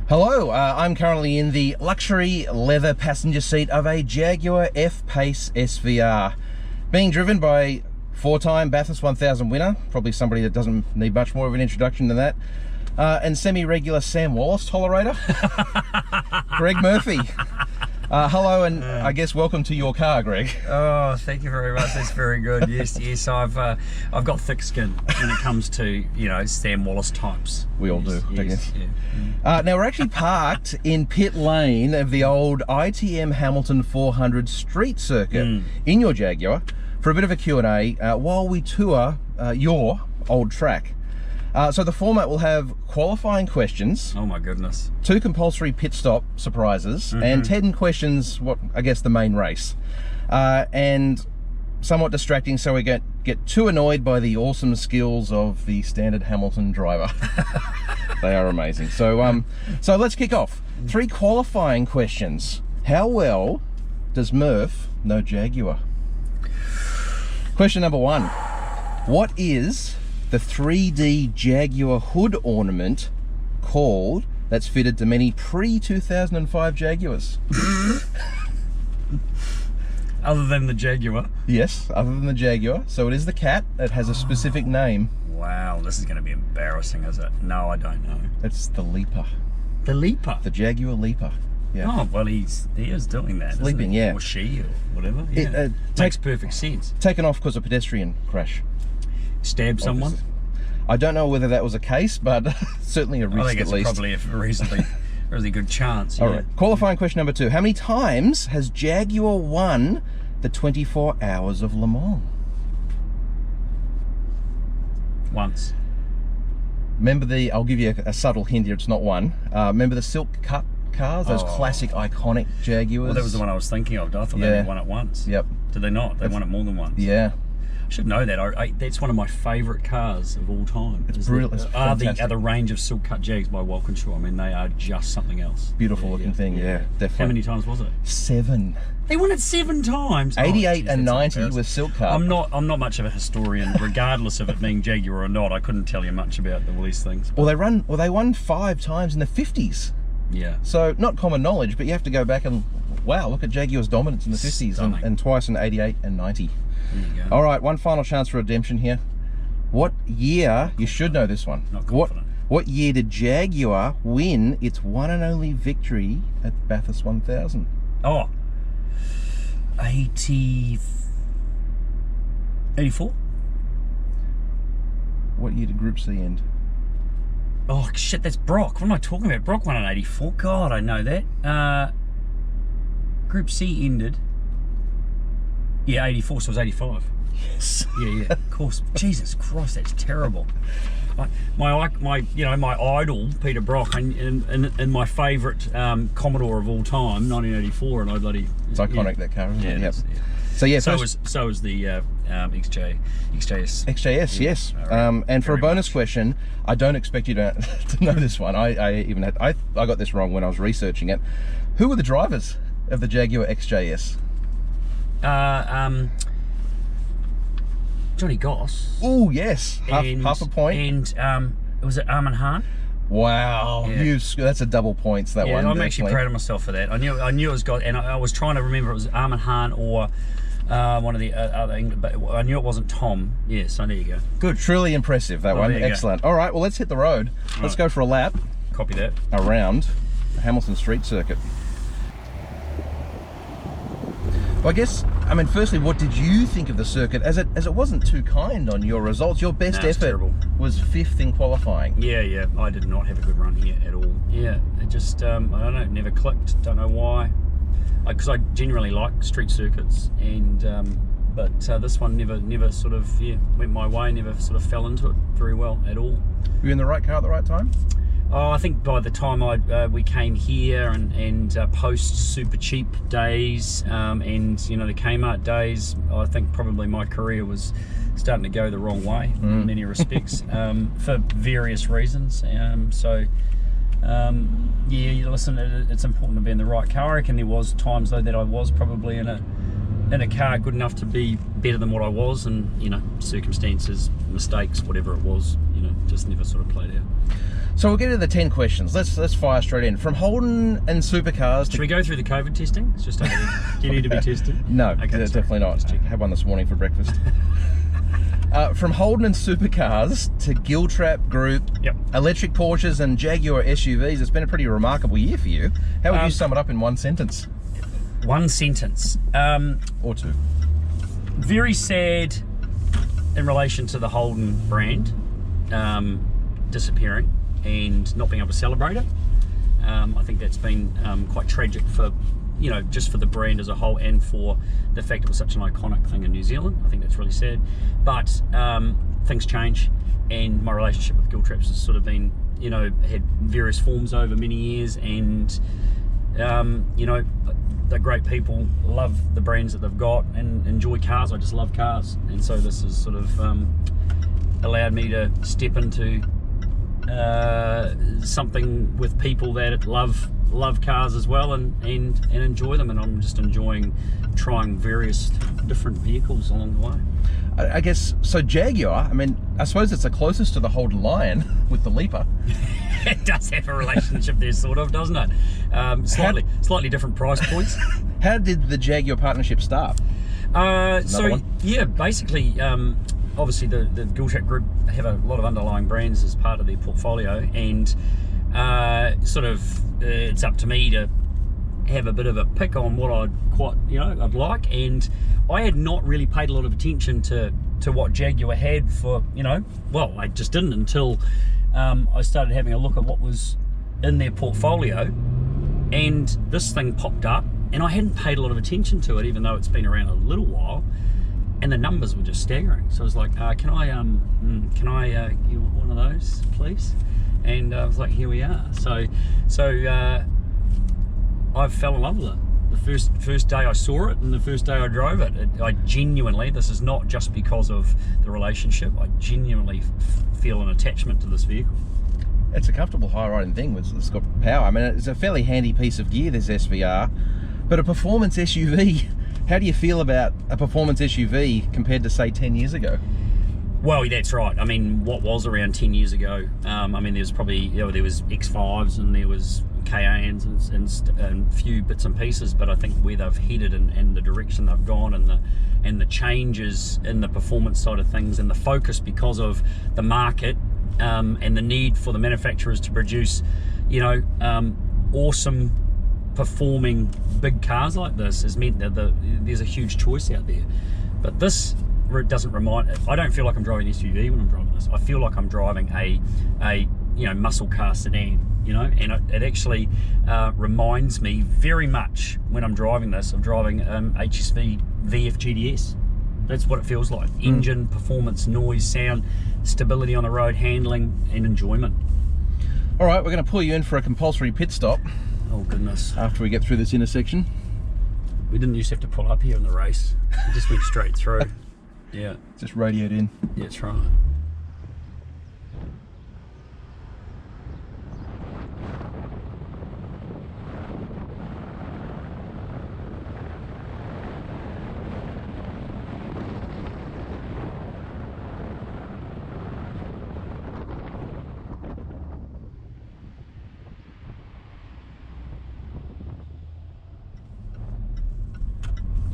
Hello, I'm currently in the luxury leather passenger seat of a Jaguar F-Pace SVR, being driven by four-time Bathurst 1000 winner, probably somebody that doesn't need much more of an introduction than that, and semi-regular Sam Wallace tolerator, Greg Murphy. Hello, and I guess welcome to your car, Greg. Oh, thank you very much. That's very good. Yes. I've got thick skin when it comes to Sam Wallace types. We all do. Yes. Now we're actually parked in pit lane of the old ITM Hamilton 400 street circuit in your Jaguar for a bit of a Q&A while we tour your old track. So the format will have qualifying questions. Oh my goodness. 2 compulsory pit stop surprises, and 10 questions, what I guess the main race. And somewhat distracting, so we get too annoyed by the awesome skills of the standard Hamilton driver. They are amazing. So so let's kick off. 3 qualifying questions. How well does Murph know Jaguar? Question number 1. What is the 3D Jaguar hood ornament called that's fitted to many pre-2005 Jaguars? Other than the Jaguar? Yes, other than the Jaguar. So it is the cat. It has a specific name. Wow, this is going to be embarrassing, is it? No, I don't know. It's the Leaper. The Leaper? The Jaguar Leaper. Yeah. Oh, well, he is doing that, Sleeping, yeah. Or she, or whatever. Yeah. It makes perfect sense. Taken off because of a pedestrian crash. Stab someone? I don't know whether that was a case, but certainly a risk at least. I think it's probably a reasonably good chance. All right. Qualifying question number 2. How many times has Jaguar won the 24 Hours of Le Mans? Once. Remember I'll give you a subtle hint here, it's not one. Remember the Silk Cut cars? Those classic, iconic Jaguars? Well, that was the one I was thinking of. I thought they won it once. Yep. Did they not? They won it more than once. Yeah. I should know that. That's one of my favourite cars of all time. It's brilliant. Are the range of Silk Cut Jags by Walkinshaw. I mean, they are just something else. Beautiful looking thing, yeah, definitely. How many times was it? 7. They won it 7 times. 88 and 90 with Silk Cut. I'm not much of a historian, regardless of it being Jaguar or not. I couldn't tell you much about all these things. Well, they won 5 times in the 50s. Yeah. So not common knowledge, but you have to go back and wow, look at Jaguar's dominance in the 50s and twice in 88 and 90. There you go. All right, one final chance for redemption here. What year? You should know this one. Not confident. What year did Jaguar win its one and only victory at Bathurst 1000? Oh, 84. What year did Group C end? Oh shit, that's Brock. What am I talking about? Brock won in 84. God, I know that. Group C ended. Yeah, 84, so it was 85. Yes. Yeah, of course. Jesus Christ, that's terrible. My idol, Peter Brock, and my favourite Commodore of all time, 1984, and I bloody... It's iconic, that car, isn't it? Yep. So yeah, so was the XJS. XJS, yes. And for a bonus question, I don't expect you to know this one. I got this wrong when I was researching it. Who were the drivers of the Jaguar XJS? Johnny Goss. Oh yes, half a point. And was it Armin Hahn? Wow, yeah. That's a double points, that one. I'm actually proud of myself for that. I knew it was God, and I was trying to remember it was Armin Hahn or one of the other, but I knew it wasn't Tom. Yeah, so there you go. Good, truly impressive, that one. Excellent. All right, well, let's hit the road. Let's go for a lap. Copy that. Around the Hamilton Street Circuit. Well, I mean, firstly, what did you think of the circuit? As it wasn't too kind on your results. Your best effort was 5th in qualifying. Yeah, I did not have a good run here at all. Yeah, it just, I don't know, never clicked. Don't know why. Because I genuinely like street circuits, and but this one never sort of went my way. Never sort of fell into it very well at all. Were you in the right car at the right time? Oh, I think by the time we came here and post super cheap days and the Kmart days, I think probably my career was starting to go the wrong way in many respects for various reasons. Yeah, listen, it's important to be in the right car. I reckon there was times though that I was probably in a in a car good enough to be better than what I was, and you know, circumstances, mistakes, whatever it was, you know, just never sort of played out. So we'll get to the 10 questions. Let's fire straight in. From Holden and Supercars. Should we go through the COVID testing? It's just over there. Do you need to be tested? No, okay, definitely not. I had one this morning for breakfast. From Holden and Supercars to Giltrap Group, electric Porsches and Jaguar SUVs, it's been a pretty remarkable year for you. How would you sum it up in one sentence? One sentence. Or two. Very sad in relation to the Holden brand disappearing and not being able to celebrate it. I think that's been quite tragic for, you know, just for the brand as a whole, and for the fact it was such an iconic thing in New Zealand. I think that's really sad. But things change, and my relationship with Giltraps has sort of been, you know, had various forms over many years, and you know, they're great people, love the brands that they've got, and enjoy cars. I just love cars, and so this has sort of allowed me to step into something with people that love cars as well, and enjoy them, and I'm just enjoying trying various different vehicles along the way. I guess, so Jaguar, I mean, I suppose it's the closest to the Holden Lion with the Leaper. It does have a relationship there, sort of, doesn't it? Slightly different price points. How did the Jaguar partnership start? Yeah, basically, obviously the Giltrap Group have a lot of underlying brands as part of their portfolio, and it's up to me to have a bit of a pick on what I'd like, and I had not really paid a lot of attention to what Jaguar had for, you know, well, I just didn't until I started having a look at what was in their portfolio, and this thing popped up, and I hadn't paid a lot of attention to it, even though it's been around a little while, and the numbers were just staggering. So I was like, can I get one of those, please? And I was like, here we are. So I fell in love with it. The first day I saw it, and the first day I drove it, I genuinely, this is not just because of the relationship, I genuinely feel an attachment to this vehicle. It's a comfortable high-riding thing. It's got power. I mean, it's a fairly handy piece of gear, this SVR, but a performance SUV. How do you feel about a performance SUV compared to, say, 10 years ago? Well, that's right. I mean, what was around 10 years ago? I mean, there was probably, you know, there was X5s and there was KANs and few bits and pieces, but I think where they've headed and the direction they've gone, and the changes in the performance side of things, and the focus because of the market and the need for the manufacturers to produce, you know, awesome performing big cars like this, has meant that there's a huge choice out there. But this doesn't I don't feel like I'm driving an SUV when I'm driving this. I feel like I'm driving a you know, muscle car sedan, you know, and it actually reminds me very much when I'm driving this of driving HSV VF GTS. That's what it feels like. Engine, performance, noise, sound, stability on the road, handling, and enjoyment. All right, we're going to pull you in for a compulsory pit stop. Oh goodness. After we get through this intersection. We didn't used to have to pull up here in the race. We just went straight through. Yeah. Just radioed in. Yeah, that's right.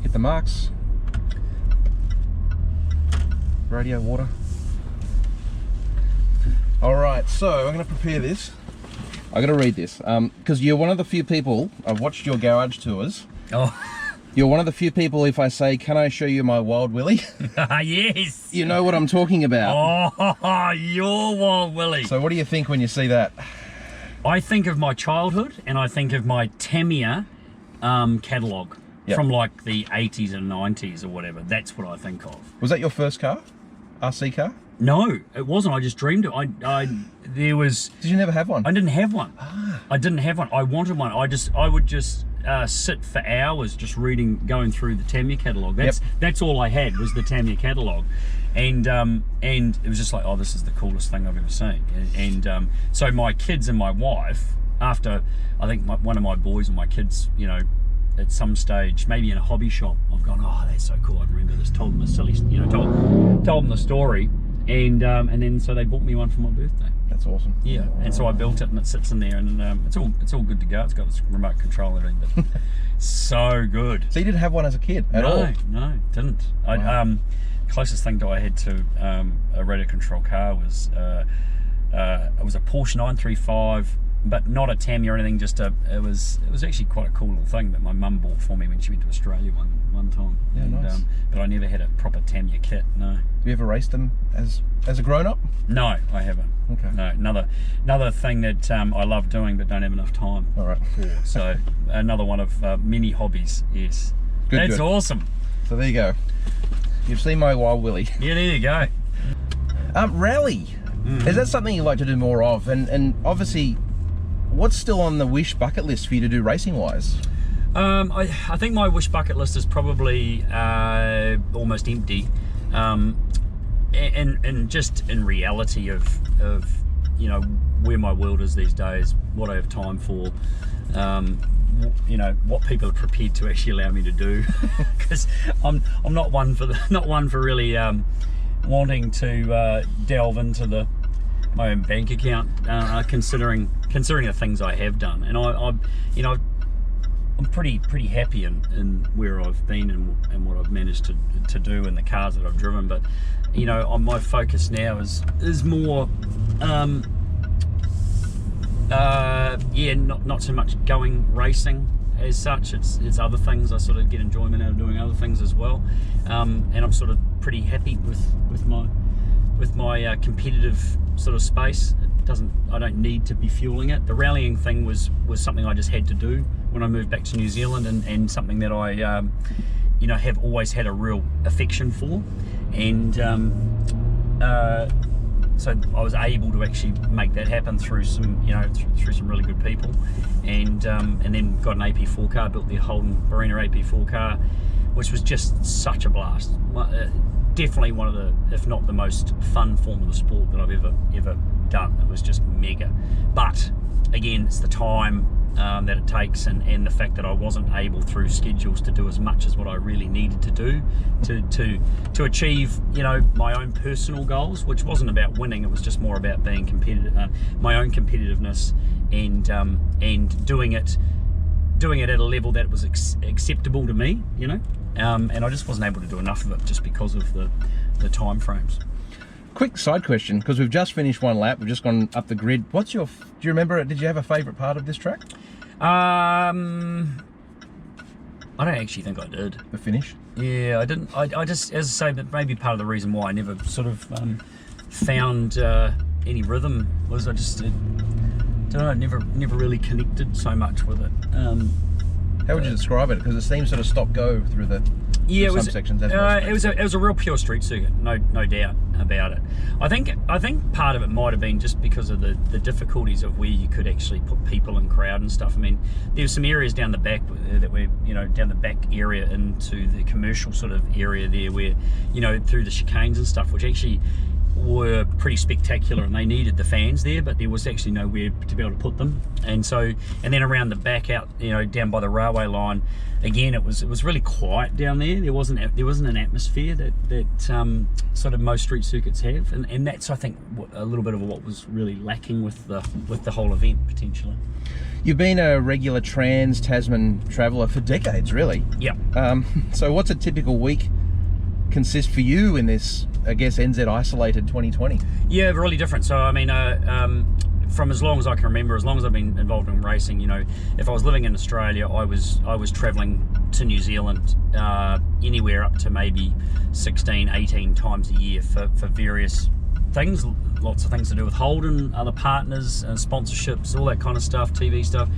Hit the marks. Radio, water. All right, so I'm going to prepare this. I got to read this because you're one of the few people, I've watched your garage tours. Oh. You're one of the few people, if I say, can I show you my Wild Willy? Yes. You know what I'm talking about. Oh, your Wild Willy. So what do you think when you see that? I think of my childhood, and I think of my Tamiya catalogue from like the 80s and 90s or whatever. That's what I think of. Was that your first car? RC car? No, it wasn't. I just dreamed it. There was... Did you never have one? I didn't have one. I didn't have one. I wanted one. I would just sit for hours just going through the Tamiya catalogue. That's all I had was the Tamiya catalogue. And it was just like, oh, this is the coolest thing I've ever seen. And so my kids and my wife, after I think one of my boys and my kids, you know, at some stage, maybe in a hobby shop, I've gone, oh, that's so cool, I remember this, told them a silly, told them the story, and then so they bought me one for my birthday. That's awesome. Yeah, and so I built it, and it sits in there, and it's all good to go. It's got this remote control and everything, but so good. So you didn't have one as a kid at all? No, didn't. Wow. Closest thing I had to a radio control car was it was a Porsche 935, but not a Tamiya or anything. Just it was actually quite a cool little thing that my mum bought for me when she went to Australia one time. Yeah, nice. But I never had a proper Tamiya kit. No. Have you ever raced them as a grown up? No, I haven't. Okay. No, another thing that I love doing but don't have enough time All right. for. So another one of many hobbies. Yes. That's awesome. So there you go. You've seen my Wild Willie. Yeah, there you go. Rally. Is that something you like to do more of? And obviously, what's still on the wish bucket list for you to do racing wise? I think my wish bucket list is probably almost empty, and just in reality of where my world is these days, what I have time for, what people are prepared to actually allow me to do, because I'm not one for really wanting to delve into my own bank account, considering the things I have done, and I'm pretty happy in where I've been and what I've managed to do in the cars that I've driven. But my focus now is more not so much going racing as such. It's other things. I sort of get enjoyment out of doing other things as well, and I'm sort of pretty happy with my competitive sort of space. I don't need to be fueling it. The rallying thing was something I just had to do when I moved back to New Zealand, and something that I have always had a real affection for, and so I was able to actually make that happen through some through some really good people, and then got an AP4 car, built the Holden Barina AP4 car, which was just such a blast. Definitely one of the, if not the most fun form of the sport that I've ever done. It was just mega. But again, it's the time that it takes, and the fact that I wasn't able through schedules to do as much as what I really needed to do to achieve my own personal goals, which wasn't about winning. It was just more about being competitive, my own competitiveness, and doing it at a level that was acceptable to me, and I just wasn't able to do enough of it just because of the time frames. Quick side question, because we've just finished one lap, we've just gone up the grid. Do you remember it? Did you have a favourite part of this track? I don't actually think I did. The finish? Yeah, I didn't. I just, as I say, that maybe part of the reason why I never sort of found any rhythm was I just don't know, never really connected so much with it. How would you describe it? Because it seems sort of stop-go through the some sections. It was a real pure street circuit, no doubt about it. I think part of it might have been just because of the difficulties of where you could actually put people in crowd and stuff. I mean, there were some areas down the back that were down the back area into the commercial sort of area there, where through the chicanes and stuff, which actually were pretty spectacular, and they needed the fans there, but there was actually nowhere to be able to put them. And then around the back out, down by the railway line, again, it was really quiet down there. There wasn't an atmosphere that sort of most street circuits have, and that's, I think, a little bit of what was really lacking with the whole event potentially. You've been a regular Trans-Tasman traveller for decades, really. Yeah. So what's a typical week consist for you in this, I guess, NZ isolated 2020? Yeah, really different. So I mean, from as long as I can remember, as long as I've been involved in racing, if I was living in Australia, I was travelling to New Zealand anywhere up to maybe 16, 18 times a year for various things, lots of things to do with Holden, other partners, sponsorships, all that kind of stuff, TV stuff.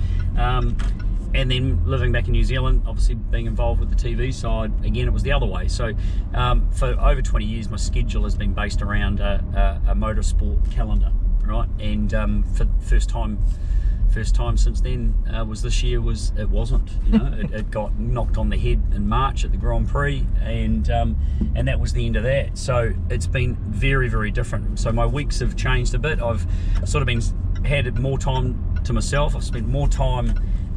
And then living back in New Zealand, obviously being involved with the TV side, again, it was the other way. So for over 20 years, my schedule has been based around a motorsport calendar, right? And for the first time since then was this year. It wasn't. It got knocked on the head in March at the Grand Prix, and that was the end of that. So it's been very, very different. So my weeks have changed a bit. I've sort of had more time to myself. I've spent more time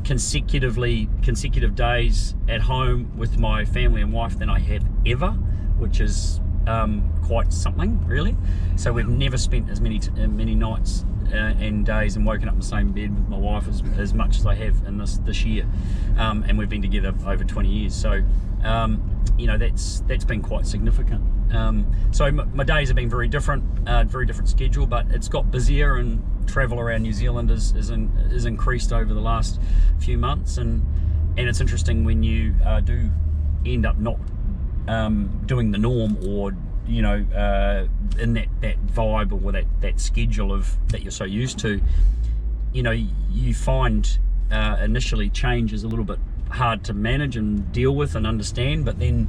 consecutive days at home with my family and wife than I have ever, which is quite something, really. So we've never spent as many nights and days and woken up in the same bed with my wife as much as I have in this year, and we've been together over 20 years. So you know, that's been quite significant. So my days have been very different schedule, but it's got busier, and travel around New Zealand is increased over the last few months, and it's interesting when you do end up not doing the norm, or you know, in that vibe or that schedule that you're so used to. You know, you find initially change is a little bit hard to manage and deal with and understand, but then,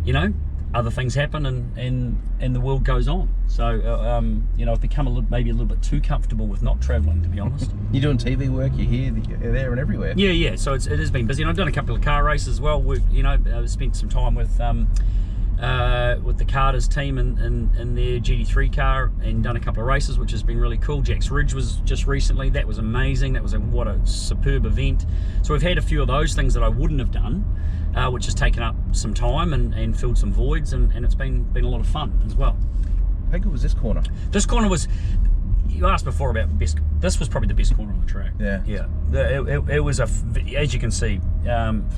you know, other things happen and the world goes on. So you know, I've become maybe a little bit too comfortable with not traveling, to be honest. You're doing TV work, you're here, you're there and everywhere. Yeah, so it has been busy, and I've done a couple of car races as well. You know, I've spent some time with the Carter's team in their GT3 car, and done a couple of races, which has been really cool. Jack's Ridge was just recently. That was amazing. That was what a superb event. So we've had a few of those things that I wouldn't have done, which has taken up some time and filled some voids, and it's been a lot of fun as well. How good was this corner? This corner was, you asked before about best, this was probably the best corner on the track. Yeah. It was, as you can see,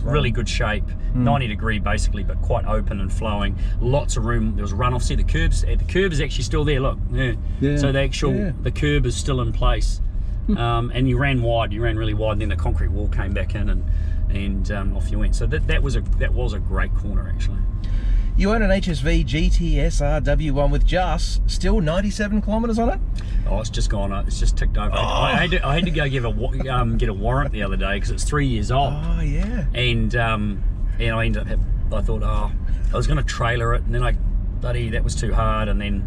really good shape, 90-degree basically, but quite open and flowing. Lots of room. There was runoff. See, the curb is actually still there. Look, yeah. So the curb is still in place, and you ran really wide. And then the concrete wall came back in, and off you went. So that was a great corner actually. You own an HSV GT SR-W1 with just still 97 kilometres on it? Oh, it's just gone. It's just ticked over. Oh. I had to go get a warrant the other day because it's 3 years old. Oh yeah. And I ended up. I thought, I was going to trailer it, and then that was too hard. And then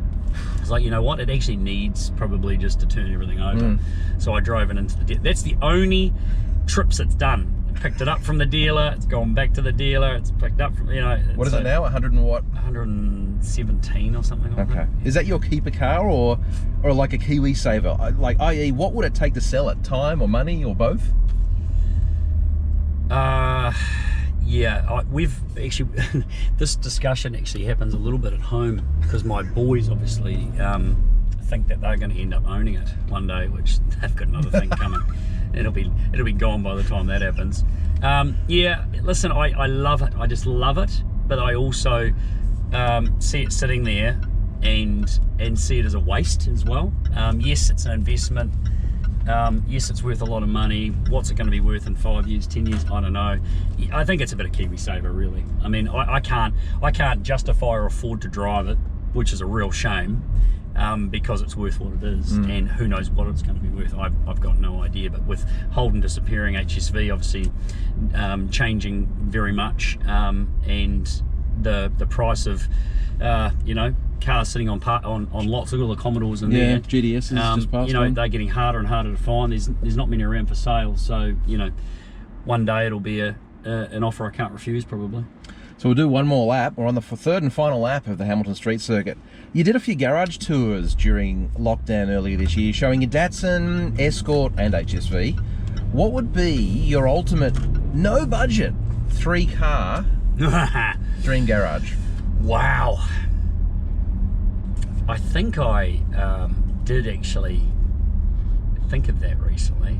I was like, you know what? It actually needs probably just to turn everything over. So I drove it into the. That's the only trips it's done. Picked it up from the dealer, it's gone back to the dealer, it's picked up from, you know. What is it now, 100 and what? 117 or something like that. Okay. Is that your keeper car or like a Kiwi saver? Like, i.e., what would it take to sell it? Time or money or both? Yeah, we've actually, this discussion actually happens a little bit at home, because my boys obviously think that they're going to end up owning it one day, which they've got another thing coming. It'll be gone by the time that happens. Yeah, listen, I love it. I just love it. But I also see it sitting there and see it as a waste as well. Yes, it's an investment. Yes, it's worth a lot of money. What's it going to be worth in 5 years, 10 years? I don't know. I think it's a bit of Kiwi saver, really. I mean, I can't justify or afford to drive it, which is a real shame. Because it's worth what it is, and who knows what it's going to be worth. I've got no idea. But with Holden disappearing, HSV obviously changing very much, and the price of you know, cars sitting on lots of the Commodores and there, GDS is just passed. You know, on. they're getting harder and harder to find. There's not many around for sale. So you know, one day it'll be an offer I can't refuse probably. So we'll do one more lap. We're on the third and final lap of the Hamilton Street Circuit. You did a few garage tours during lockdown earlier this year, showing your Datsun, Escort and HSV. What would be your ultimate, no budget, 3-car dream garage? Wow. I think I did actually think of that recently.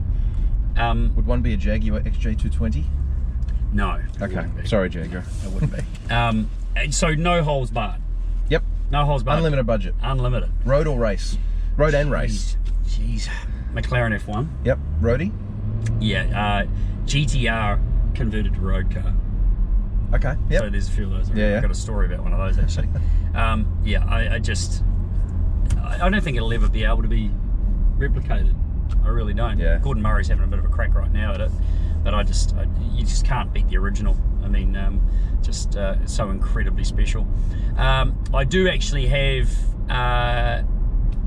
Would one be a Jaguar XJ220? No. Okay, sorry Jaguar, it wouldn't be. So no holes barred. Yep. No holes barred. Unlimited budget. Unlimited. Road or race? Road and race. Jeez. McLaren F1. Yep. Roadie? Yeah. GTR converted to road car. Okay. Yep. So there's a few of those. Yeah. I've got a story about one of those actually. Yeah. I don't think it'll ever be able to be replicated. I really don't. Yeah. Gordon Murray's having a bit of a crack right now at it, but you just can't beat the original. I mean, it's so incredibly special. I do actually have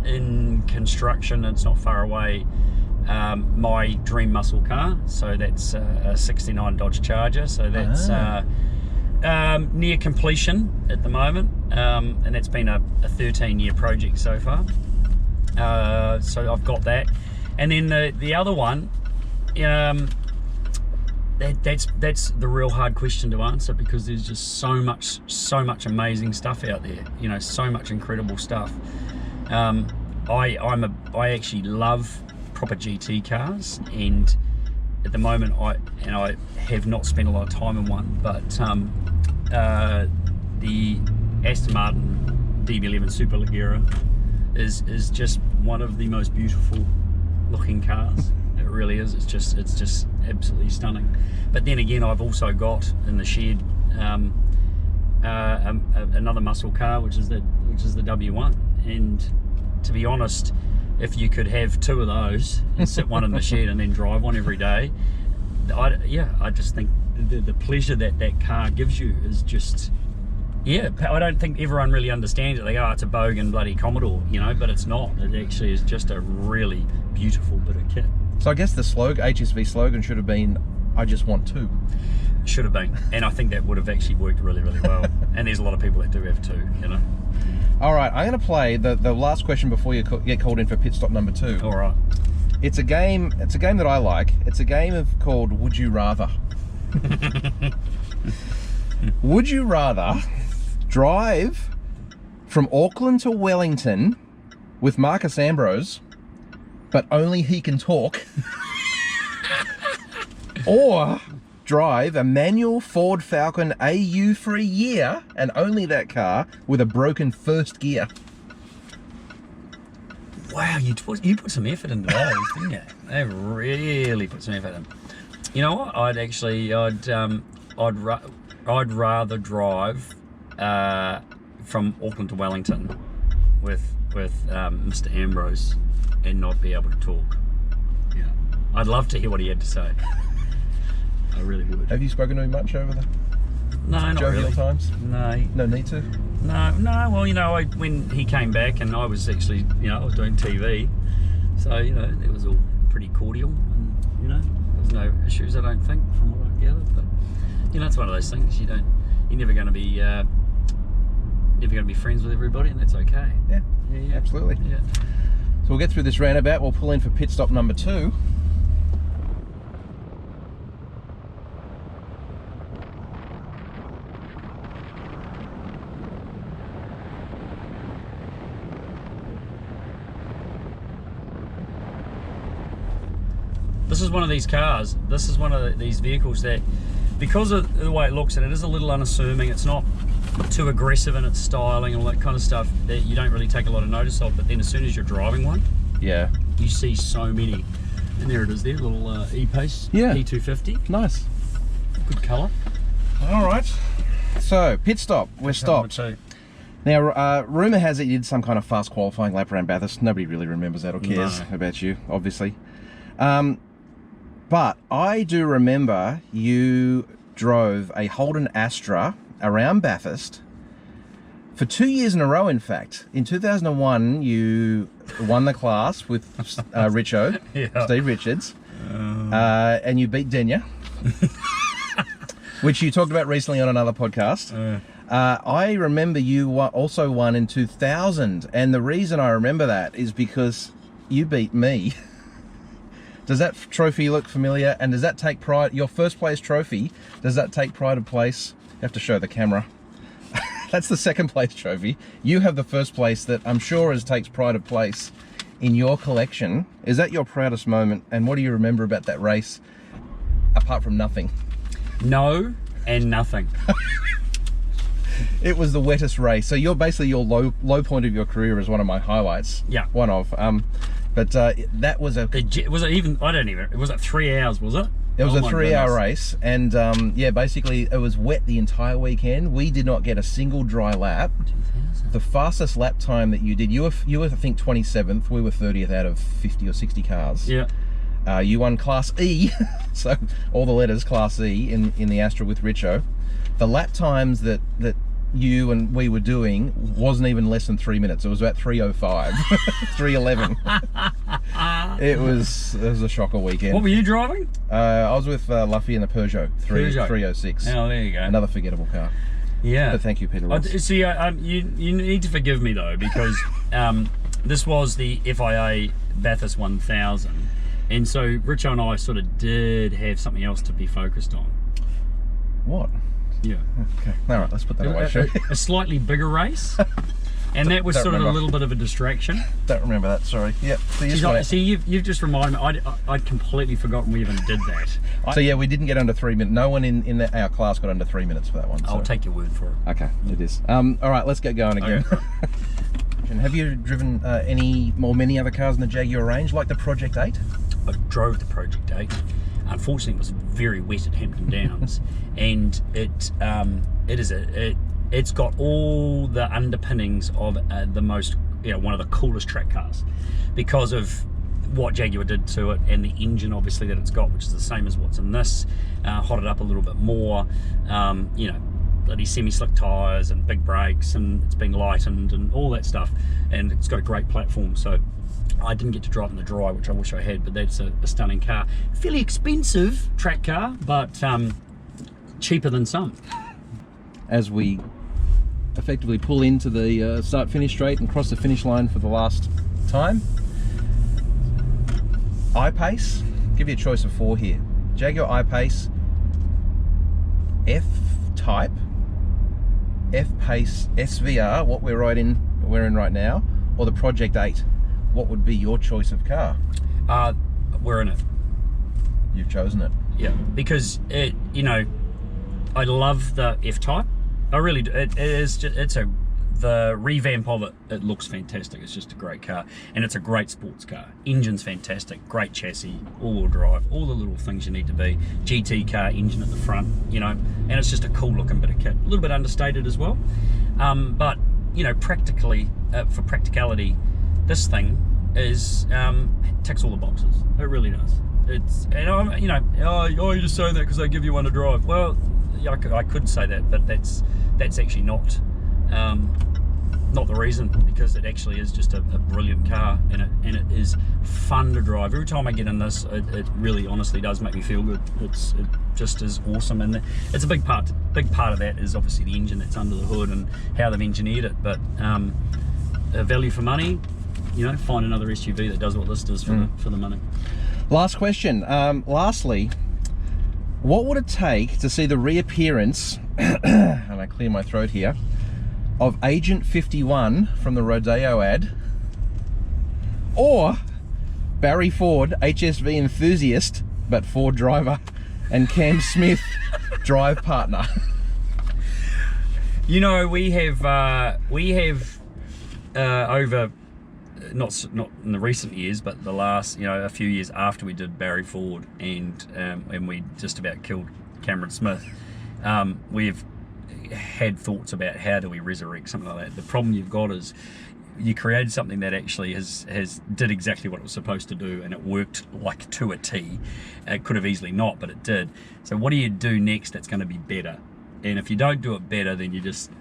in construction, it's not far away, my dream muscle car. So that's a 69 Dodge Charger. So that's near completion at the moment, and that's been a 13-year project so far. So I've got that. And then the other one, that's the real hard question to answer, because there's just so much amazing stuff out there. You know, so much incredible stuff. I actually love proper GT cars, and at the moment I have not spent a lot of time in one, but the Aston Martin DB11 Superleggera is just one of the most beautiful looking cars. It really is. It's just absolutely stunning. But then again, I've also got in the shed another muscle car, which is the W1. And to be honest, if you could have two of those and sit one in the shed and then drive one every day, I just think the pleasure that car gives you is just, yeah, I don't think everyone really understands it. They go, oh, it's a bogan bloody Commodore, you know, but it's not. It actually is just a really beautiful bit of kit. So I guess the HSV slogan should have been, I just want two. Should have been, and I think that would have actually worked really, really well. And there's a lot of people that do have two, you know. All right, I'm going to play the last question before you get called in for pit stop number 2. All right. It's a game that I like. It's a game called Would You Rather. Would you rather drive from Auckland to Wellington with Marcus Ambrose, but only he can talk, or drive a manual Ford Falcon AU for a year, and only that car, with a broken first gear? Wow, you put some effort into those, didn't you? They really put some effort in. You know what? I'd rather drive from Auckland to Wellington with Mr. Ambrose and not be able to talk. Yeah, I'd love to hear what he had to say. I really would. Have you spoken to him much over the not really. times? No. No need to? No. Well, you know, when he came back, and I was actually, you know, I was doing TV, so you know, it was all pretty cordial, and you know, there's no issues, I don't think, from what I've gathered. But you know, it's one of those things. You're never going to be friends with everybody, and that's okay. Yeah. Yeah. Absolutely. Yeah. So we'll get through this roundabout. We'll pull in for pit stop number 2. This is one of these cars, this is one of these vehicles that, because of the way it looks, and it is a little unassuming, it's not too aggressive in its styling and all that kind of stuff, that you don't really take a lot of notice of, but then as soon as you're driving one, yeah, you see so many. And there it is there, little E-Pace, yeah, E250. Nice. Good colour. All right, so pit stop, we're stopped. Now, rumour has it you did some kind of fast qualifying lap around Bathurst. Nobody really remembers that or cares about you, obviously. But I do remember you drove a Holden Astra around Bathurst for 2 years in a row, in fact. In 2001, you won the class with Richo, yeah. Steve Richards, and you beat Denya, which you talked about recently on another podcast. I remember you also won in 2000, and the reason I remember that is because you beat me. Does that trophy look familiar? And does that take pride, your first place trophy, does that take pride of place? You have to show the camera. That's the second place trophy. You have the first place that I'm sure takes pride of place in your collection. Is that your proudest moment? And what do you remember about that race, apart from nothing? No and nothing. It was the wettest race. So you're basically, your low point of your career is one of my highlights. Yeah. One of. But that was a... Was it even... I don't even... Was it 3 hours, was it? It was a 3-hour race. And yeah, basically it was wet the entire weekend. We did not get a single dry lap. 2000. The fastest lap time that you did, you were I think 27th. We were 30th out of 50 or 60 cars. Yeah. You won Class E. So all the letters, Class E in the Astra with Richo. The lap times that you and we were doing wasn't even less than 3 minutes. It was about 3:05, 3:11. It was a shocker weekend. What were you driving? I was with Luffy in the Peugeot 306. Oh, there you go. Another forgettable car. Yeah. But thank you, Peter Ross. See, you need to forgive me though, because this was the FIA Bathurst 1000, And so Richo and I sort of did have something else to be focused on. What? Yeah. Okay. All right, let's put that away. Sure. A slightly bigger race. And that was sort of a little bit of a distraction. Don't remember that, sorry. Yep. See, you've just reminded me, I'd completely forgotten we even did that. So yeah, we didn't get under 3 minutes. No one in our class got under 3 minutes for that one. I'll take your word for it. Okay, it is. All right, let's get going again. Okay. And have you driven many other cars in the Jaguar range, like the Project 8? I drove the Project 8. Unfortunately, it was very wet at Hampton Downs, and it's got all the underpinnings of one of the coolest track cars, because of what Jaguar did to it, and the engine obviously that it's got, which is the same as what's in this, hotted up a little bit more, bloody semi-slick tyres and big brakes, and it's being lightened and all that stuff, and it's got a great platform. So I didn't get to drive in the dry, which I wish I had, but that's a stunning car. Fairly expensive track car, but cheaper than some. As we effectively pull into the start-finish straight and cross the finish line for the last time, I-Pace, give you a choice of 4 here. Jaguar I-Pace, F-Type, F-Pace SVR, what we're in right now, or the Project 8. What would be your choice of car? We're in it. You've chosen it. Yeah, because I love the F-Type. I really do. The revamp of it, it looks fantastic. It's just a great car, and it's a great sports car. Engine's fantastic, great chassis, all-wheel drive, all the little things you need to be. GT car engine at the front, and it's just a cool looking bit of kit. A little bit understated as well, but practically, for practicality, this thing ticks all the boxes. It really does. You just say that because they give you one to drive. Well, yeah, I could say that, but that's actually not the reason, because it actually is just a brilliant car, and it is fun to drive. Every time I get in this, it really honestly does make me feel good. It just is awesome, and it's a big part of that is obviously the engine that's under the hood and how they've engineered it. But value for money, find another SUV that does what this does for the money. Last question. Lastly, what would it take to see the reappearance, and I clear my throat here, of Agent 51 from the Rodeo ad, or Barry Ford, HSV enthusiast, but Ford driver, and Cam Smith, drive partner? We have over, not in the recent years, but the last, a few years after we did Barry Ford and we just about killed Cameron Smith, we've had thoughts about how do we resurrect something like that. The problem you've got is you created something that actually did exactly what it was supposed to do, and it worked like to a T. It could have easily not, but it did. So what do you do next that's going to be better? And if you don't do it better, then you just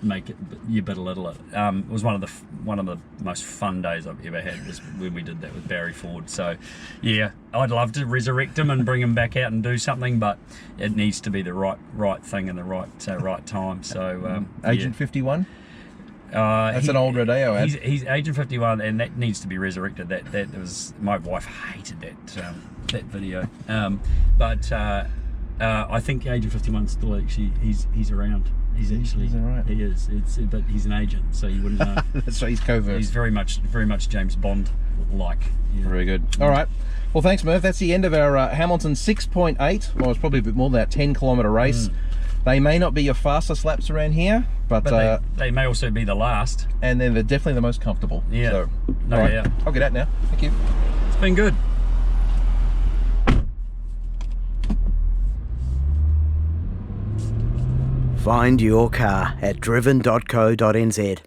make it, you belittle it. It was one of the most fun days I've ever had, was when we did that with Barry Ford. So yeah, I'd love to resurrect him and bring him back out and do something, but it needs to be the right thing and the right time. So Agent 51. That's an old Rodeo ad. He's Agent 51, and that needs to be resurrected. That was, my wife hated that video, but. I think Agent 51 still actually he's around. He's around. He is. But he's an agent, so you wouldn't know. That's right. He's covert. He's very much James Bond like. Yeah. Very good. All right. Well, thanks, Murph. That's the end of our Hamilton 6.8. Well, it's probably a bit more than that 10-kilometre race. They may not be your fastest laps around here, but they may also be the last. And then they're definitely the most comfortable. Yeah. So, all right. Yeah. I'll get out now. Thank you. It's been good. Find your car at driven.co.nz.